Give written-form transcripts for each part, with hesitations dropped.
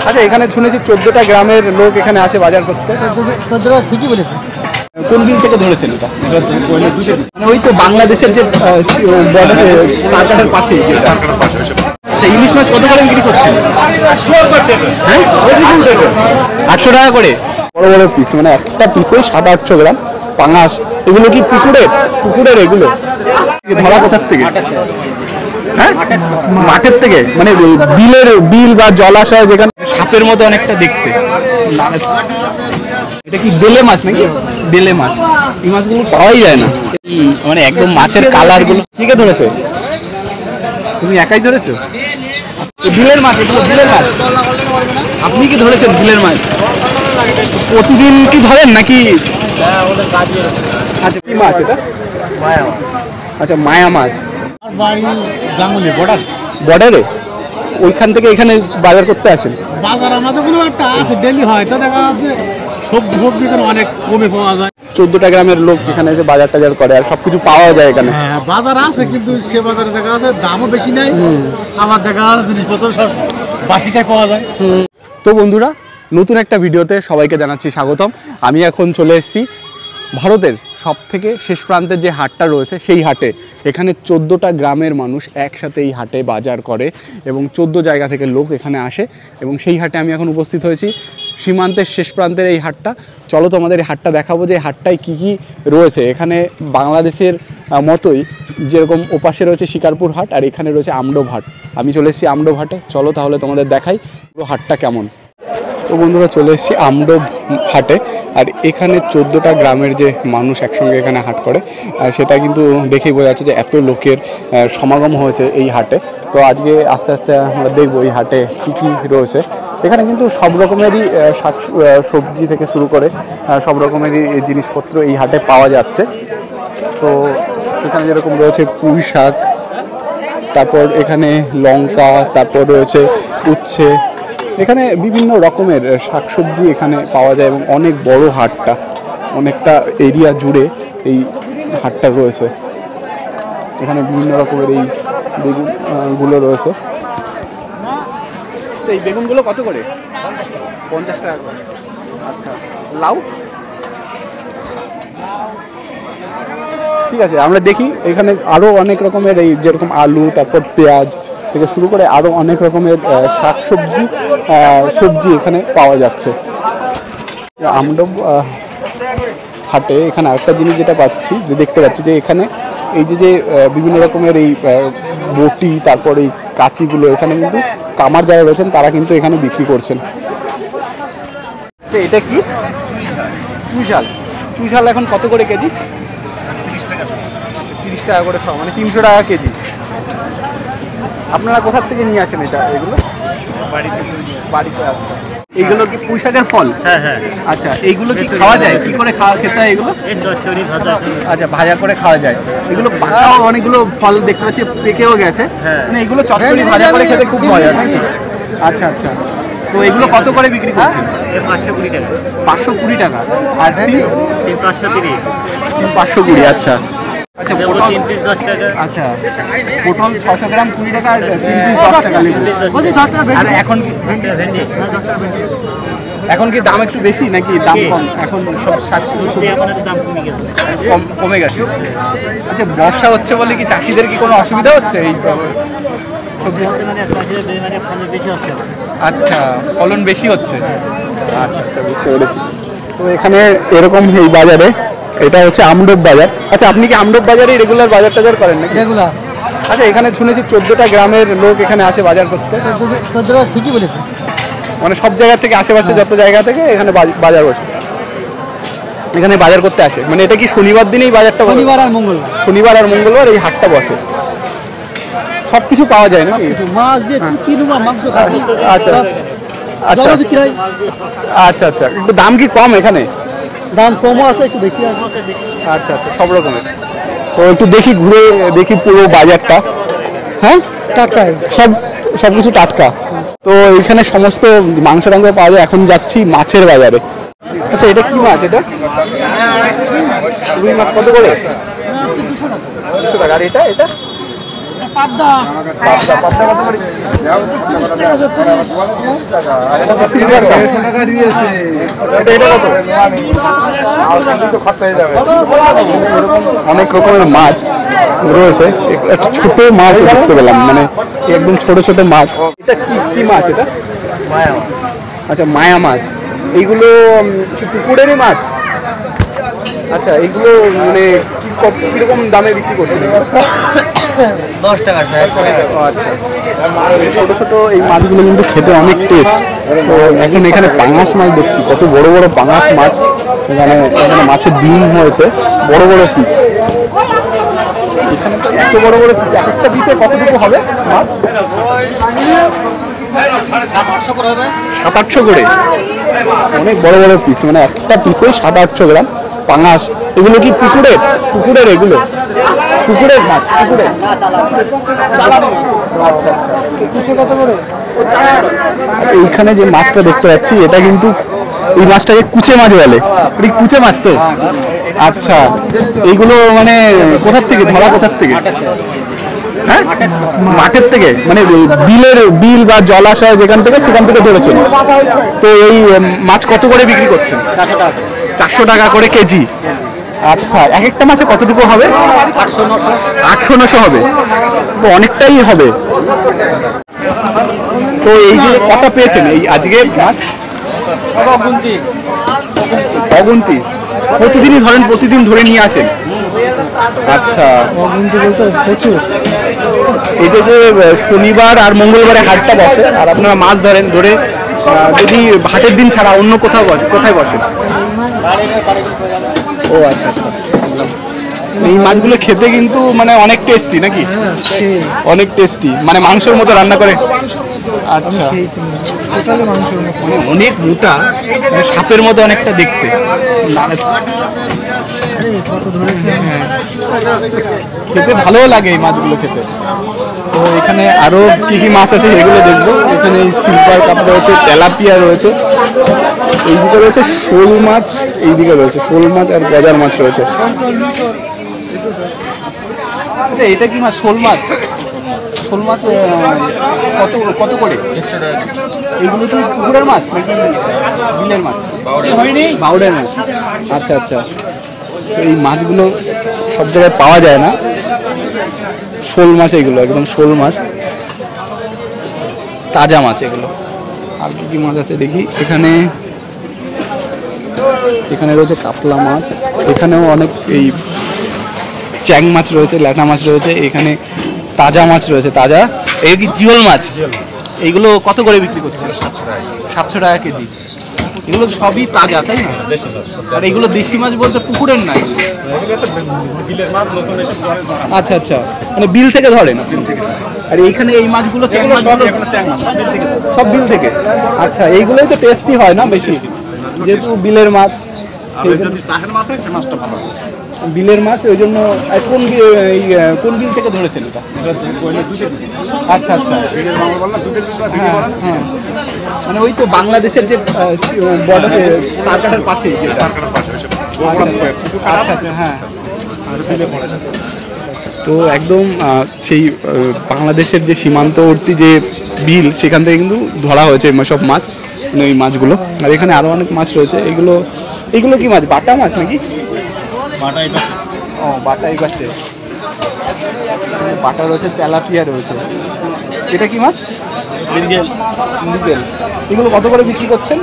আচ্ছা, এখানে শুনেছি 14টা গ্রামের লোক এখানে আসে বাজার করতে। 14টা ঠিকই বলেছে। কোন দিন থেকে ধরেছেন এটা? মানে ওই তো বাংলাদেশের যে তারকাটার পাশে। আচ্ছা, ইলিশ মাছ কত করে বিক্রি করছেন? হ্যাঁ, 800 টাকা করে বড় বড় পিস, মানে একটা পিসে 700-800 গ্রাম পাঙাশ। এগুলো কি পুকুরের এগুলো ধরা কোথার থেকে? হ্যাঁ, মাঠের থেকে, মানে বিল বা জলাশয় যেখানে সাপের মতো অনেকটা দেখতে। এটা কি বেলে মাছ নাকি? বেলে মাছ। এই মাছগুলো পাওয়াই যায় না, মানে একদম মাছের কালার গুলো। ঠিক ধরেছে? তুমি একাই ধরেছো? বিলের মাছ, এগুলো বিলের মাছ। আপনি কি ধরেছেন বিলের মাছ? প্রতিদিন কি ধরেন নাকি? আচ্ছা, কি মাছ এটা? মায়া। আচ্ছা, মায়া মাছ। গাঙ্গুলি বর্ডারে ওইখান থেকে এখানে বাজার করতে আসেন? বাজার আমাদের কোনো একটা আছে, ডেলি হয়, তো দেখা যাচ্ছে সবজি অনেক কমে পাওয়া যায়। 14টা গ্রামের লোক এখানে এসে বাজার টাজার করে আর সবকিছু পাওয়া যায় এখানে। হ্যাঁ, বাজার আছে, কিন্তু সে বাজারে দেখা যাচ্ছে দামও বেশি নাই, আমার দেখা যাচ্ছে জিনিসপত্র সব বাকিটাই পাওয়া যায়। তো বন্ধুরা, নতুন একটা ভিডিওতে সবাইকে জানাচ্ছি স্বাগতম। আমি এখন চলে এসেছি ভারতের সব থেকে শেষ প্রান্তের যে হাটটা রয়েছে সেই হাটে। এখানে 14টা গ্রামের মানুষ একসাথে এই হাটে বাজার করে এবং 14 জায়গা থেকে লোক এখানে আসে এবং সেই হাটে আমি এখন উপস্থিত হয়েছি। সীমান্তের শেষ প্রান্তের এই হাটটা, চলো তো আমাদের এই হাটটা দেখাবো যে হাটটায় কী কী রয়েছে। এখানে বাংলাদেশের মতোই যেরকম ওপাশে রয়েছে শিকারপুর হাট আর এখানে রয়েছে আমডোভ হাট। আমি চলে এসেছি আমডোভ হাটে, চলো তাহলে তোমাদের দেখাই পুরো হাটটা কেমন। তো বন্ধুরা, চলে এসেছি আমডোভ হাটে আর এখানে 14টা গ্রামের যে মানুষ একসঙ্গে এখানে হাট করে সেটা কিন্তু দেখেই বোঝা যাচ্ছে যে এত লোকের সমাগম হয়েছে এই হাটে। তো আজকে আস্তে আস্তে আমরা দেখবো এই হাটে কী কী রয়েছে। এখানে কিন্তু সব রকমেরই সবজি থেকে শুরু করে সব রকমেরই জিনিসপত্র এই হাটে পাওয়া যাচ্ছে। তো এখানে যেরকম রয়েছে পুঁই শাক, তারপর এখানে লঙ্কা, তারপর রয়েছে উচ্ছে, এখানে বিভিন্ন রকমের শাকসবজি এখানে পাওয়া যায় এবং অনেক বড় হাটটা, অনেকটা এরিয়া জুড়ে এই হাটটা রয়েছে। এখানে বিভিন্ন রকমের এই বেগুনগুলো রয়েছে। এই বেগুনগুলো কত করে? 50 টাকা করে। আচ্ছা, লাউ? ঠিক আছে, আমরা দেখি এখানে আরও অনেক রকমের এই যেরকম আলু, তারপর পেঁয়াজ থেকে শুরু করে আরও অনেক রকমের সবজি এখানে পাওয়া যাচ্ছে। আমডোভ হাটে এখানে আরেকটা জিনিস যেটা দেখতে পাচ্ছি যে এখানে এই যে বিভিন্ন রকমের এই বটি, তারপর এই কাঁচিগুলো এখানে কিন্তু কামার যারা রয়েছেন তারা কিন্তু এখানে বিক্রি করছেন। এটা কি? চুই ঝাল এখন কত করে কেজি? 30 টাকা করে, মানে 300 টাকা কেজি। আপনারা কোথার থেকে নিয়ে আসেন এগুলো? বাড়িতে। আচ্ছা, এইগুলো কি পুঁই শাকের ফল? হ্যাঁ হ্যাঁ। আচ্ছা, এইগুলো কি খাওয়া যায়? কি করে খেতে হয় এগুলো? আচ্ছা, ভাজা করে খাওয়া যায়। এগুলো পাকাও, অনেকগুলো ফল দেখতে পাচ্ছি পেকেও গেছে, মানে এগুলো চচ্চড়ি ভাজা করে খেতে খুব মজা। আচ্ছা আচ্ছা, তো এগুলো কত করে বিক্রি করছেন? 520 টাকা। 520 টাকা। আর সিম 530। সিম 520। আচ্ছা আচ্ছা, পটল 3 পিস 10 টাকা। আচ্ছা, পটল 600 গ্রাম 20 টাকা, 3 পিস 10 টাকা। আর এখন কি দাম একটু বেশি নাকি দাম কম? এখন সব দাম কমে গেছে। কমে গেছে। আচ্ছা, বর্ষা হচ্ছে বলে কি চাষিদের কি কোনো অসুবিধা হচ্ছে? এই আচ্ছা, ফলন বেশি হচ্ছে। আচ্ছা আচ্ছা, বুঝতে পেরেছি। তো এখানে এরকম এই বাজারে, এটা হচ্ছে আমডোভ বাজার। আচ্ছা, আপনি কি আমডোভ বাজারে রেগুলার বাজার টাজার করেন নাকি? রেগুলার। আচ্ছা, এখানে শুনেছি 14টা গ্রামের লোক এখানে আসে বাজার করতে। 14টা ঠিকই বলেছে। মানে সব জায়গা থেকে, আশেপাশে যত জায়গা থেকে এখানে বাজার বসে, এখানে বাজার করতে আসে। মানে এটা কি শনিবার দিনেই বাজারটা? শনিবার আর মঙ্গলবার। শনিবার আর মঙ্গলবার এই হাটটা বসে। সব কিছু পাওয়া যায় না? মাছ দিয়ে আচ্ছা আচ্ছা আচ্ছা আচ্ছা, একটু দাম কি কম এখানে? দাম কমও আছে, একটু বেশি আছে। আচ্ছা আচ্ছা, সব রকমের। তো একটু দেখি, ঘুরে দেখি পুরো বাজারটা। হ্যাঁ, টাটকা সব কিছু টাটকা। তো এখানে সমস্ত মাংস টাংস পাওয়া যায়। এখন যাচ্ছি মাছের বাজারে। আচ্ছা, এটা কি মাছ? এটা রুই মাছ কত করে? 200 টাকা। 200 টাকা। আর এটা? পাবদা পাবদা কত করে? 30 টাকা 40 টাকা। আর এটা তো সিলভার কাপ। এটা কত? অনেক রকমের মাছ রয়েছে। একটা ছোট মাছ দেখতে পেলাম, মানে একদম ছোট ছোট মাছ। এটা কি মাছ এটা? মায়া আচ্ছা, মায়া মাছ। এইগুলো কি পুকুরেরই মাছ? আচ্ছা, এইগুলো মানে কিরকম দামে বিক্রি করছেন? 10 টাকা 100 টাকা। আচ্ছা, ছোট ছোট এই মাছগুলো কিন্তু খেতে অনেক টেস্ট। তো এখন এখানে পাঙাশ মাছ দেখছি, কত বড় বড় পাঙাশ মাছ। এখানে মাছের ডিম হয়েছে, বড় বড় পিস। এখানে তো এত বড় বড় পিস, একটা পিসে কতটুকু হবে মাছ? 700 করে হবে। 700-800 করে, অনেক বড় বড় পিস, মানে একটা পিসে 700-800 গ্রাম পাঙাশ। এগুলো কি পুকুরের এগুলো পুকুরের মাছ? পুকুরের চালানি মাছ। আচ্ছা আচ্ছা, কুচো কত করে? এইখানে যে মাছটা দেখতে পাচ্ছি এটা কিন্তু এই মাছটাকে কুচে মাছ বলে। এটা কুচে মাছ তো? আচ্ছা, এইগুলো মানে কোথার থেকে ধরা? কোথার থেকে? হ্যাঁ, মাঠের থেকে, মানে বিল বা জলাশয় যেখান থেকে, সেখান থেকে ধরেছেন। তো এই মাছ কত করে বিক্রি করছেন? 400 টাকা করে কেজি। আচ্ছা, এক একটা মাছে কতটুকু হবে? 800-900 হবে, তো অনেকটাই হবে। তো এই যে কটা পেয়েছেন এই আজকে মাছ? অগুন্তি। প্রতিদিনই ধরেন? প্রতিদিন ধরে নিয়ে আসেন? আচ্ছা, অগুন্তি বলতে প্রচুর। এটা যে শনিবার আর মঙ্গলবারে হাটটা বসে, আর আপনারা মাছ ধরেন, ধরে যদি হাটের দিন ছাড়া অন্য কোথায় বসে? ও আচ্ছা আচ্ছা, বুঝলাম। এই মাছগুলো খেতে কিন্তু মানে অনেক টেস্টি নাকি? অনেক টেস্টি, মানে মাংসের মতো রান্না করে। আচ্ছা, মানে অনেক মোটা, মানে সাপের মতো অনেকটা দেখতে। খেতে ভালো লাগে এই মাছগুলো খেতে। তো এখানে আরো কি কি মাছ আছে সেগুলো দেখবো। এখানে সিলভার কাপ রয়েছে, তেলাপিয়া রয়েছে, এইদিকে রয়েছে শোল মাছ, এইদিকে রয়েছে শোল মাছ আর গজার মাছ রয়েছে। আচ্ছা, এটা কি মাছ? শোল মাছ। শোল মাছ কত করে? এইগুলো কি পুকুরের মাছ নাকি বিলের মাছ? বাউডের মাছ। আচ্ছা আচ্ছা, এই মাছগুলো সব জায়গায় পাওয়া যায় না। শোল মাছ এগুলো, একদম শোল মাছ, তাজা মাছ এগুলো। আর কি কি মাছ আছে দেখি। এখানে রয়েছে কাতলা মাছ, এখানেও অনেক এই চ্যাং মাছ রয়েছে, ল্যাটা মাছ রয়েছে, এখানে তাজা মাছ রয়েছে। তাজা এই কি জিওল মাছ? এইগুলো কত করে বিক্রি করছে? 700 টাকা কেজি। এগুলো সবই তাজা, তাই না? আর এগুলো দেশি মাছ বলতে পুকুরের না? আচ্ছা আচ্ছা, মানে বিল থেকে ধরেন? আর এইখানে এই মাছগুলো সব বিল থেকে? আচ্ছা, এইগুলোই তো টেস্টি হয় না বেশি, যেহেতু বিলের মাছ। বিলের মাছ, ওই জন্য। কোন বিল থেকে ধরেছেন এটা? আচ্ছা আচ্ছা, হ্যাঁ, মানে ওই তো বাংলাদেশের যে বর্ডারে তারকাটার পাশে। আচ্ছা আচ্ছা, হ্যাঁ। তো একদম সেই বাংলাদেশের যে সীমান্তবর্তী যে বিল, সেখান থেকে কিন্তু ধরা হয়েছে সব মাছ, মানে ওই মাছগুলো। আর এখানে আরো অনেক মাছ রয়েছে। এগুলো কি মাছ? বাটা মাছ নাকি? ও, বাটা এই পাশে। বাটা রয়েছে, তেলাপিয়া রয়েছে। এটা কি মাছ? মৃগেল। এগুলো কত করে বিক্রি করছেন?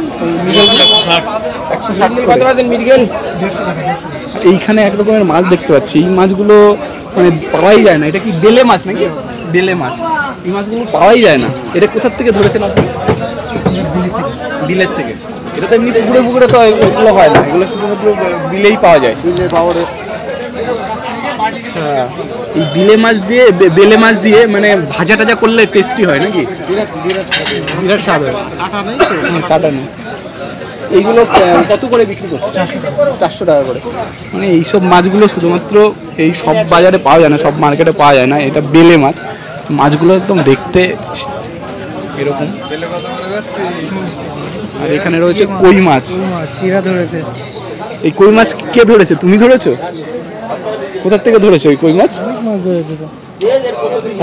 160 মৃগেল। এইখানে এক রকমের মাছ দেখতে পাচ্ছি, এই মাছগুলো মানে পাওয়াই যায় না। এটা কি বেলে মাছ নাকি? বেলে মাছ। এই মাছগুলো পাওয়াই যায় না। এটা কোথার থেকে ধরেছেন আপনি? বিলের থেকে। এটা তো এমনি পুকুরে তো এগুলো হয় না, এগুলো শুধুমাত্র বিলেই পাওয়া যায়। আচ্ছা, এই বেলে মাছ দিয়ে মানে ভাজা টাজা করলে টেস্টি হয় নাকি? বিরাট স্বাদ হয়। কাটা নেই। এইগুলো কত করে বিক্রি করছে? 400 টাকা করে। মানে এইসব মাছগুলো শুধুমাত্র এই সব বাজারে পাওয়া যায় না, সব মার্কেটে পাওয়া যায় না। এটা বেলে মাছ। মাছগুলো একদম দেখতে এরকম। আর এখানে রয়েছে কই মাছ। ধরেছে। এই কই মাছ কে ধরেছে? তুমি ধরেছো? কোথার থেকে ধরেছো এই কই মাছ? মাছ ধরেছে তো।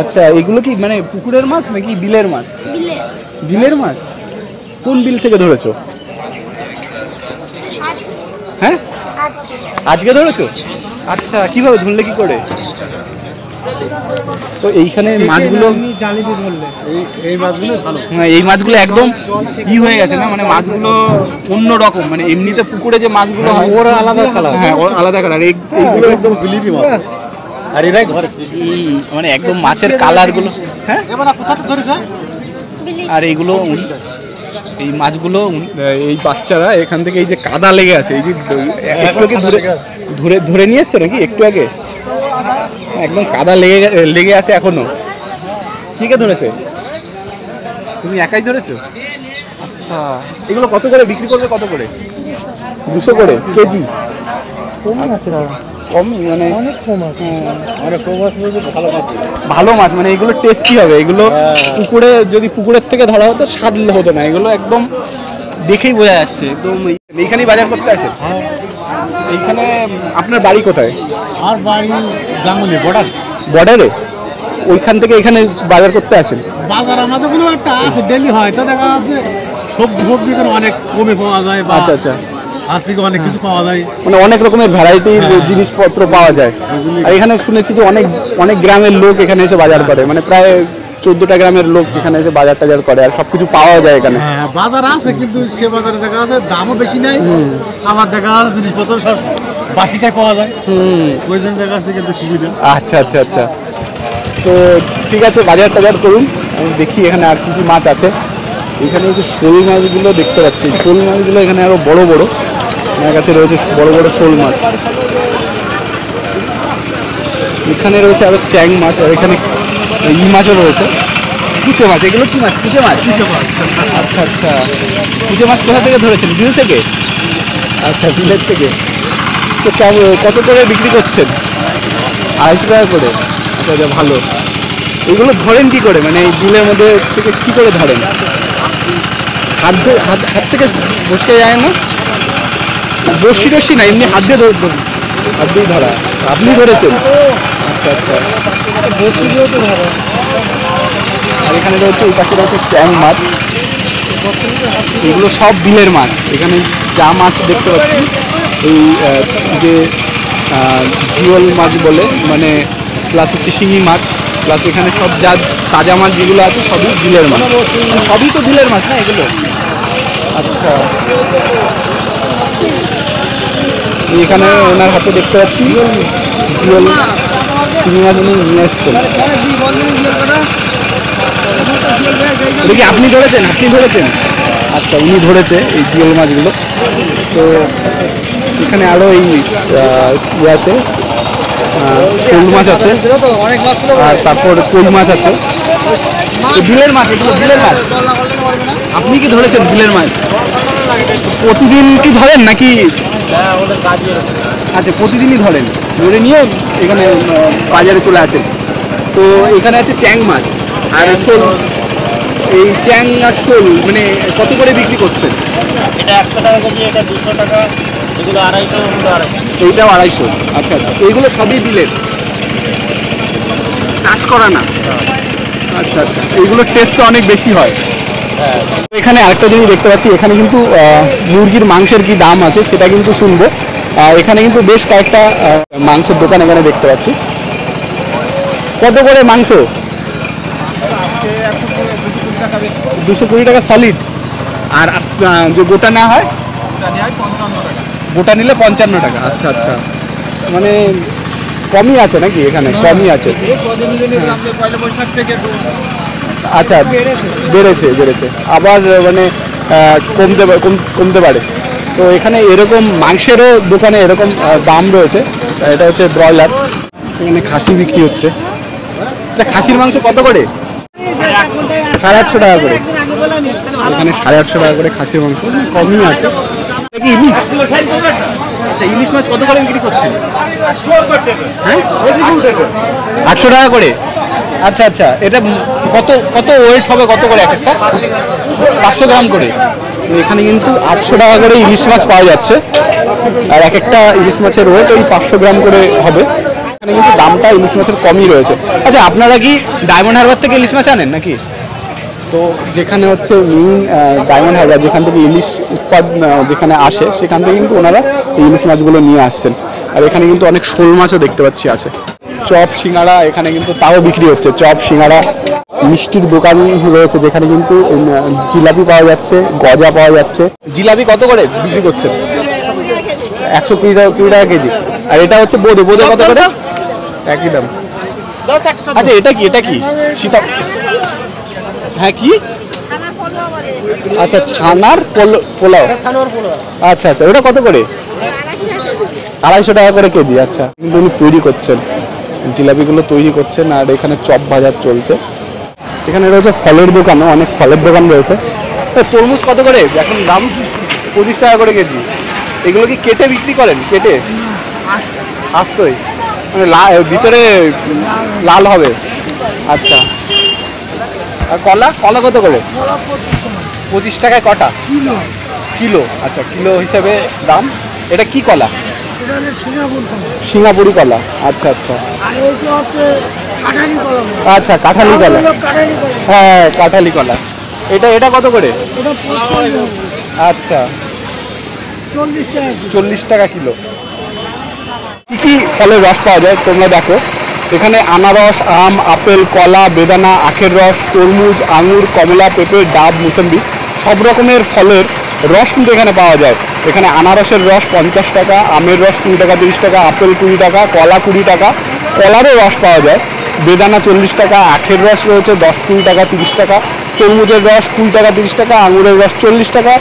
আচ্ছা, এগুলো কি মানে পুকুরের মাছ নাকি বিলের মাছ? বিলে বিলের মাছ? কোন বিল থেকে ধরেছো? আজকে হ্যাঁ, আজকে আজকে ধরেছো? আচ্ছা, কিভাবে ধরলে কি করে? তো এইখানে মাছগুলো, এমনি জালি দিয়ে ধরলে এই মাছগুলো ভালো। হ্যাঁ, এই মাছগুলো একদম হয়ে গেছে না, মানে মাছগুলো অন্য রকম, মানে এমনিতে পুকুরে যে মাছগুলো হয় ওরা আলাদা কালার। হ্যাঁ, ওর আলাদা কালার। এইগুলো একদম বিলিপি মাছ। আর এরাই ঘরে। মানে একদম মাছের কালার গুলো। হ্যাঁ, এবার কোথাতে ধরেছে? বিলি আর এইগুলো এই মাছগুলো এই বাচ্চারা এখান থেকে এই যে কাদা লেগে আছে, এই যে একটু আগে ধরে ধরে নিয়ে এসছো নাকি একটু আগে? একদম কাদা লেগে আছে এখনো। ঠিক আছে, ধরেছে? তুমি একাই ধরেছো? আচ্ছা, এগুলো কত করে বিক্রি করবে? কত করে? 200 করে কেজি? কম আছে, কমই মানে অনেক কম আছে। অনেক কম মাছ বলতে ভালো মাছ। ভালো মাছ, মানে এগুলো টেস্টি হবে। এগুলো পুকুরে, যদি পুকুরের থেকে ধরা হতো স্বাদ হতো না। এগুলো একদম দেখেই বোঝা যাচ্ছে একদম। এইখানেই বাজার করতে আসে? এইখানে আপনার বাড়ি কোথায়? আর বাড়ি গাঙ্গুলি বর্ডার। বর্ডারে? ওইখান থেকে এখানে বাজার করতে আসেন? বাজার আমাদের কোনো একটা আছে, ডেলি হয়। তো দেখা যাচ্ছে সবজি ফবজি এখানে অনেক কমে পাওয়া যায়, বা আচ্ছা আচ্ছা, আজ থেকে অনেক কিছু পাওয়া যায়। মানে অনেক রকমের ভ্যারাইটির জিনিসপত্র পাওয়া যায়। আর এখানে শুনেছি যে অনেক অনেক গ্রামের লোক এখানে এসে বাজার করে, মানে প্রায় 14টা গ্রামের লোক এখানে এসে বাজার টাজার করে, আর সবকিছু পাওয়া যায় এখানে। হ্যাঁ, বাজার আছে, কিন্তু সে বাজারে দেখা যাচ্ছে দামও বেশি নাই। আমার দেখা যাচ্ছে জিনিসপত্র সব বাকিটাই পাওয়া যায়। ওই জন্য দেখা যাচ্ছে কিন্তু সুবিধা। আচ্ছা আচ্ছা আচ্ছা, তো ঠিক আছে, বাজার টাজার করুন। আমি দেখি এখানে আর কি কি মাছ আছে। এখানে যে শোল মাছগুলো দেখতে পাচ্ছি, শোল মাছগুলো এখানে আরো বড় বড়। আমার কাছে রয়েছে বড় বড় শোল মাছ। এখানে রয়েছে আরো চ্যাং মাছ, আর এখানে ই মাছও রয়েছে, কুচে মাছ। এগুলো কি মাছ? কুচে মাছ? আচ্ছা আচ্ছা, কুচে মাছ কোথা থেকে ধরেছেন? বিল থেকে? আচ্ছা, বিলের থেকে। তো কত করে বিক্রি করছেন? 250 টাকা করে? আচ্ছা আচ্ছা, ভালো। এগুলো ধরেন কি করে, মানে এই বিলের মধ্যে থেকে কি করে ধরেন? হাত থেকে বসকে যায় না? বসি টসি না, এমনি হাত দিয়ে হাত দিয়ে ধরা। আচ্ছা, আপনি ধরেছেন? আচ্ছা আচ্ছা, বসি দিয়েও তো ধরো। আর এখানে রয়েছে, এই পাশে রয়েছে চ্যাং মাছ। এগুলো সব বিলের মাছ। এখানে যা মাছ দেখতে পাচ্ছি, এই যে জিওল মাছ বলে, মানে প্লাস হচ্ছে শিঙি মাছ, প্লাস এখানে সব যা তাজা মাছ যেগুলো আছে সবই বিলের মাছ। মানে সবই তো বিলের মাছ না এগুলো? আচ্ছা, এখানে ওনার হাতে দেখতে পাচ্ছি জিওল শিঙি মাছ উনি নিয়ে এসছেন। এটা কি আপনি ধরেছেন? আপনি ধরেছেন? আচ্ছা, উনি ধরেছে এই জিওল মাছগুলো। তো এখানে আরও এই ইয়ে আছে, শোল মাছ আছে, আর তারপর কই মাছ আছে। তো বিলের মাছ, এগুলো বিলের মাছ। আপনি কি ধরেছেন বিলের মাছ? প্রতিদিন কি ধরেন নাকি? আচ্ছা, প্রতিদিনই ধরেন, ধরে নিয়ে এখানে বাজারে চলে আসেন। তো এখানে আছে চ্যাং মাছ আর শোল। এই চ্যাং আর শোল মানে কত করে বিক্রি করছেন? এটা 100 টাকা কেজি, এটা 200 টাকা, এগুলো 250, এগুলো 250। এইটাও 250। আচ্ছা আচ্ছা, এইগুলো সবই বিলের, চাষ করা না? আচ্ছা আচ্ছা, এইগুলোর টেস্ট তো অনেক বেশি হয়। এখানে আরেকটা জিনিস দেখতে পাচ্ছি, এখানে কিন্তু মুরগির মাংসের কি দাম আছে সেটা কিন্তু শুনবো। এখানে কিন্তু বেশ কয়েকটা মাংসের দোকান এখানে দেখতে পাচ্ছি। কত করে মাংস? 220 টাকা সলিড। আর যে গোটা নেওয়া হয়? গোটা নিলে 55 টাকা। আচ্ছা আচ্ছা, মানে কমই আছে নাকি এখানে? কমই আছে। আচ্ছা, বেড়েছে বেড়েছে আবার, মানে কমতে পারে। তো এখানে এরকম মাংসেরও দোকানে এরকম দাম রয়েছে। এটা হচ্ছে ব্রয়লার, এখানে খাসি বিক্রি হচ্ছে। আচ্ছা, খাসির মাংস কত করে? 850 টাকা করে। এখানে 850 টাকা করে খাসির মাংস, কমই আছে। এটা কি ইলিশ? আচ্ছা, ইলিশ মাছ কত করে বিক্রি করছেন? হ্যাঁ, 800 টাকা করে। আচ্ছা আচ্ছা, এটা কত কত ওয়েট হবে? কত করে এক একটা? 500 গ্রাম করে। তো এখানে কিন্তু 800 টাকা করে ইলিশ মাছ পাওয়া যাচ্ছে, আর এক একটা ইলিশ মাছের ওয়েট ওই 500 গ্রাম করে হবে। এখানে কিন্তু দামটা ইলিশ মাছের কমই রয়েছে। আচ্ছা, আপনারা কি ডায়মন্ড হারবার থেকে ইলিশ মাছ আনেন নাকি? তো যেখানে হচ্ছে মেইন ডায়মন্ড হারবার, যেখান থেকে ইলিশ উৎপাদন যেখানে আসে, সেখান থেকে কিন্তু ওনারা এই ইলিশ মাছগুলো নিয়ে আসছেন। আর এখানে কিন্তু অনেক শোল মাছও দেখতে পাচ্ছি আছে। চপ সিঙ্গাড়া এখানে কিন্তু তাও বিক্রি হচ্ছে, চপ সিঙ্গাড়া। মিষ্টির দোকান রয়েছে যেখানে কিন্তু জিলাপি পাওয়া যাচ্ছে, গজা পাওয়া যাচ্ছে। জিলাপি কত করে বিক্রি করছেন? 120 টাকা কেজি। আর এটা হচ্ছে বোঁদে, বোঁদে কত করে? একই দাম। আচ্ছা, এটা কি সীতা? হ্যাঁ, কি? আচ্ছা, ছানার পোলাও। আচ্ছা আচ্ছা, ওটা কত করে? 250 টাকা করে কেজি। আচ্ছা, কিন্তু উনি তৈরি করছেন, জিলাপিগুলো তৈরি করছেন। আর এখানে চপ বাজার চলছে। এখানে রয়েছে ফলের দোকানও, অনেক ফলের দোকান রয়েছে। তরমুজ কত করে এখন দাম? 25 টাকা করে কেজি। এগুলো কি কেটে বিক্রি করেন? কেটে আস্তই, মানে ভিতরে লাল হবে। আচ্ছা, আর কলা কত করে? 25 টাকায় কটা? কিলো। আচ্ছা, কিলো হিসাবে দাম। এটা কি কলা? সিঙ্গাপুরি কলা। আচ্ছা আচ্ছা আচ্ছা, কাঁঠালি কলা। হ্যাঁ, কাঁঠালি কলা। এটা কত করে? আচ্ছা, 40 টাকা কিলো। কি কি ফলের রস পাওয়া যায় তোমরা দেখো। এখানে আনারস, আম, আপেল, কলা, বেদানা, আখের রস, তরমুজ, আঙুর, কমলা, পেঁপে, ডাব, মুসম্বি, সব রকমের ফলের রস কিন্তু এখানে পাওয়া যায়। এখানে আনারসের রস 50 টাকা, আমের রস 20 টাকা 30 টাকা, আপেল 20 টাকা, কলা 20 টাকা, কলারও রস পাওয়া যায়। বেদানা 40 টাকা, আখের রস রয়েছে 10-20 টাকা 30 টাকা, তরমুজের রস 20 টাকা 30 টাকা, আঙুরের রস 40 টাকা,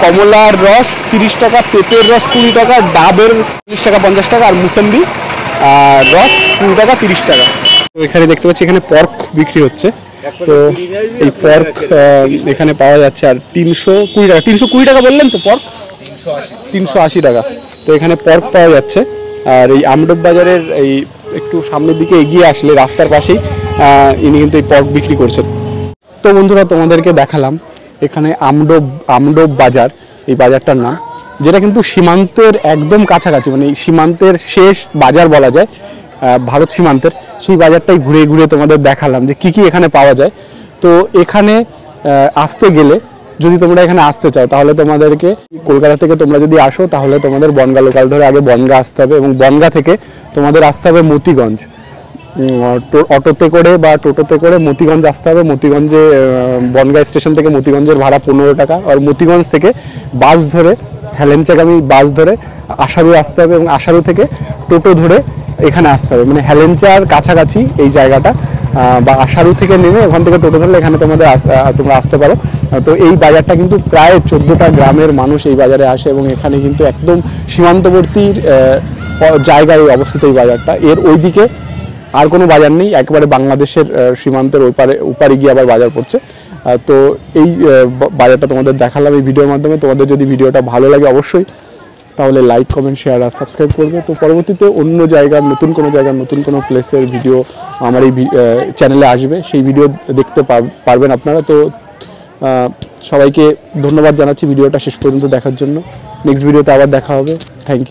কমলার রস 30 টাকা, পেঁপের রস 20 টাকা, ডাবের 30 টাকা 50 টাকা, আর মুসম্বি রস 20 টাকা 30 টাকা। তো এখানে দেখতে পাচ্ছি এখানে পর্ক বিক্রি হচ্ছে। তো এই পর্ক এখানে পাওয়া যাচ্ছে। আর 320 টাকা। 320 টাকা বললেন তো পর্ক? 380 টাকা। তো এখানে পর্ক পাওয়া যাচ্ছে। আর এই আমডোব বাজারের এই একটু সামনের দিকে এগিয়ে আসলে রাস্তার পাশেই ইনি কিন্তু এই পর্ক বিক্রি করছেন। তো বন্ধুরা, তোমাদেরকে দেখালাম এখানে আমডোব বাজার, এই বাজারটার নাম, যেটা কিন্তু সীমান্তের একদম কাছাকাছি, মানে সীমান্তের শেষ বাজার বলা যায় ভারত সীমান্তের। সেই বাজারটাই ঘুরে ঘুরে তোমাদের দেখালাম যে কি কি এখানে পাওয়া যায়। তো এখানে আসতে গেলে, যদি তোমরা এখানে আসতে চাও, তাহলে তোমাদেরকে কলকাতা থেকে তোমরা যদি আসো, তাহলে তোমাদের বনগাঁ লোকাল ধরে আগে বনগাঁ আসতে হবে, এবং বনগাঁ থেকে তোমাদের আসতে হবে মতিগঞ্জ। অটোতে করে বা টোটোতে করে মতিগঞ্জ আসতে হবে। মতিগঞ্জে বনগাঁ স্টেশন থেকে মতিগঞ্জের ভাড়া 15 টাকা। আর মতিগঞ্জ থেকে বাস ধরে, হেলেঞ্চাগামী বাস ধরে আশারু আসতে হবে, এবং আশারু থেকে টোটো ধরে এখানে আসতে হবে। মানে হেলেঞ্চার কাছাকাছি এই জায়গাটা, বা আশারু থেকে নেমে ওখান থেকে টোটো ধরলে এখানে তোমরা আসতে পারো। তো এই বাজারটা কিন্তু প্রায় 14টা গ্রামের মানুষ এই বাজারে আসে, এবং এখানে কিন্তু একদম সীমান্তবর্তী জায়গায় অবস্থিত এই বাজারটা। এর ওইদিকে আর কোনো বাজার নেই, একেবারে বাংলাদেশের সীমান্তের ওপারে গিয়ে আবার বাজার পড়ছে। তো এই বাজারটা তোমাদের দেখালাম এই ভিডিওর মাধ্যমে। তোমাদের যদি ভিডিওটা ভালো লাগে অবশ্যই তাহলে লাইক, কমেন্ট, শেয়ার আর সাবস্ক্রাইব করবে। তো পরবর্তীতে অন্য জায়গার নতুন কোনো প্লেসের ভিডিও আমার এই চ্যানেলে আসবে, সেই ভিডিও দেখতে পারবেন আপনারা। তো সবাইকে ধন্যবাদ জানাচ্ছি ভিডিওটা শেষ পর্যন্ত দেখার জন্য। নেক্সট ভিডিওতে আবার দেখা হবে। Thank you.